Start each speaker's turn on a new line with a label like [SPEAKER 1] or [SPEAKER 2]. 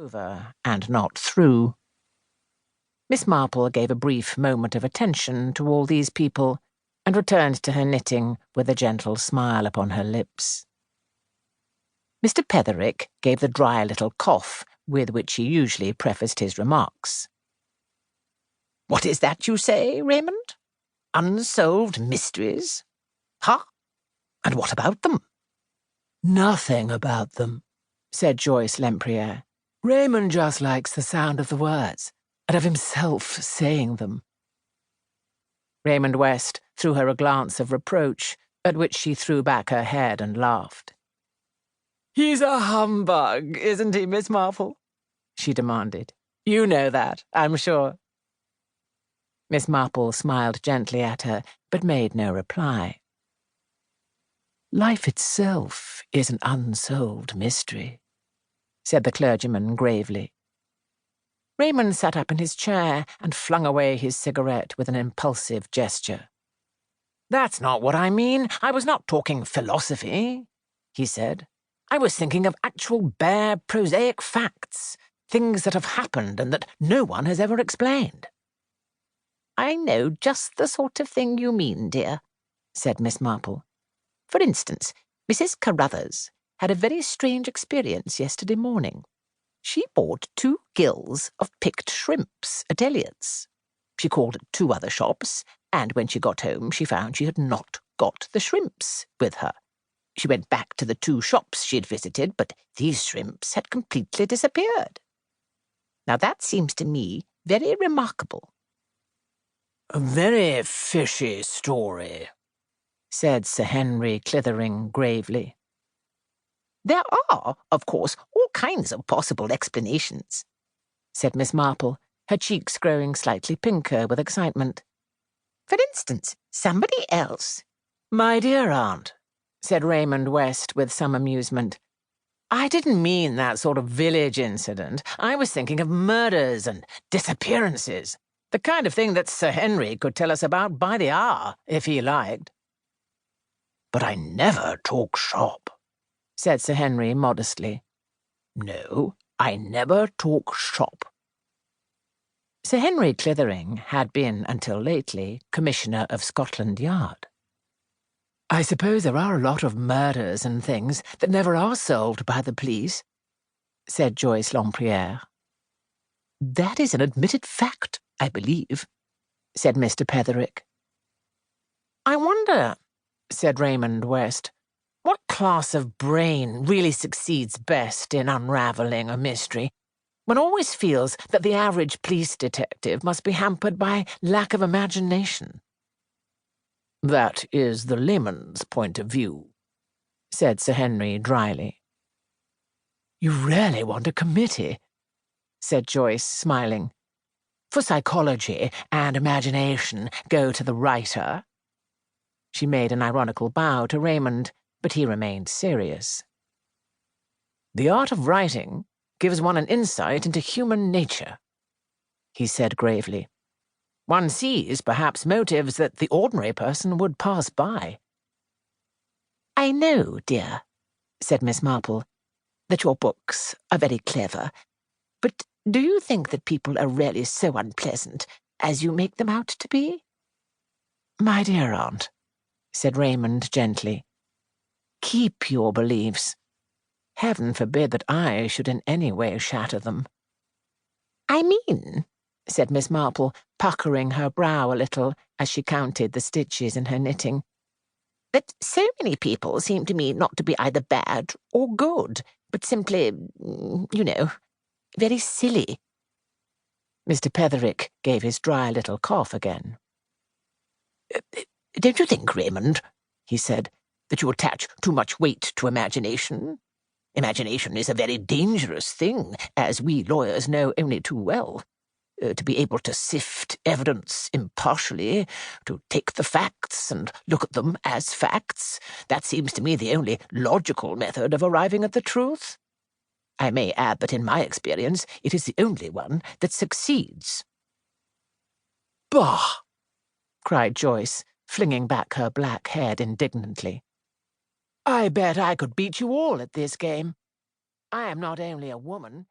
[SPEAKER 1] over and not through. Miss Marple gave a brief moment of attention to all these people and returned to her knitting with a gentle smile upon her lips. Mr. Petherick gave the dry little cough with which he usually prefaced his remarks. "What is that you say, Raymond? Unsolved mysteries? Huh? And what about them?"
[SPEAKER 2] "Nothing about them," said Joyce Lempriere. "Raymond just likes the sound of the words, and of himself saying them."
[SPEAKER 1] Raymond West threw her a glance of reproach, at which she threw back her head and laughed. "He's a humbug, isn't he, Miss Marple?" she demanded. "You know that, I'm sure." Miss Marple smiled gently at her, but made no reply.
[SPEAKER 2] "Life itself is an unsolved mystery," said the clergyman gravely.
[SPEAKER 1] Raymond sat up in his chair and flung away his cigarette with an impulsive gesture. "That's not what I mean. I was not talking philosophy," he said. "I was thinking of actual bare prosaic facts, things that have happened and that no one has ever explained." "I know just the sort of thing you mean, dear," said Miss Marple. "For instance, Mrs. Carruthers had a very strange experience yesterday morning. She bought 2 gills of picked shrimps at Elliott's. She called at 2 other shops, and when she got home she found she had not got the shrimps with her. She went back to the 2 shops she had visited, but these shrimps had completely disappeared. Now that seems to me very remarkable."
[SPEAKER 2] "A very fishy story," said Sir Henry Clithering gravely.
[SPEAKER 1] "There are, of course, all kinds of possible explanations," said Miss Marple, her cheeks growing slightly pinker with excitement. "For instance, somebody else—"
[SPEAKER 2] "My dear aunt,"
[SPEAKER 1] said Raymond West with some amusement, "I didn't mean that sort of village incident. I was thinking of murders and disappearances, the kind of thing that Sir Henry could tell us about by the hour, if he liked."
[SPEAKER 2] "But I never talk shop," said Sir Henry modestly. "No, I never talk shop."
[SPEAKER 1] Sir Henry Clithering had been, until lately, Commissioner of Scotland Yard.
[SPEAKER 2] "I suppose there are a lot of murders and things that never are solved by the police," said Joyce Lempriere.
[SPEAKER 1] "That is an admitted fact, I believe," said Mr. Petherick. "I wonder," said Raymond West, "what class of brain really succeeds best in unravelling a mystery? One always feels that the average police detective must be hampered by lack of imagination."
[SPEAKER 2] "That is the layman's point of view," said Sir Henry dryly. "You really want a committee," said Joyce, smiling. "For psychology and imagination go to the writer." She made an ironical bow to Raymond, but he remained serious. "The art of writing gives one an insight into human nature," he said gravely. "One sees, perhaps, motives that the ordinary person would pass by."
[SPEAKER 1] "I know, dear," said Miss Marple, "that your books are very clever, but do you think that people are really so unpleasant as you make them out to be?"
[SPEAKER 2] "My dear aunt," said Raymond gently, "keep your beliefs. Heaven forbid that I should in any way shatter them."
[SPEAKER 1] "I mean," said Miss Marple, puckering her brow a little as she counted the stitches in her knitting, "that so many people seem to me not to be either bad or good, but simply, very silly."
[SPEAKER 2] Mr. Petherick gave his dry little cough again.
[SPEAKER 1] "Don't you think, Raymond," he said, "that you attach too much weight to imagination? Imagination is a very dangerous thing, as we lawyers know only too well. To be able to sift evidence impartially, to take the facts and look at them as facts, that seems to me the only logical method of arriving at the truth. I may add that in my experience it is the only one that succeeds."
[SPEAKER 2] "Bah!"
[SPEAKER 1] cried Joyce, flinging back her black head indignantly.
[SPEAKER 2] "I bet I could beat you all at this game. I am not only a woman,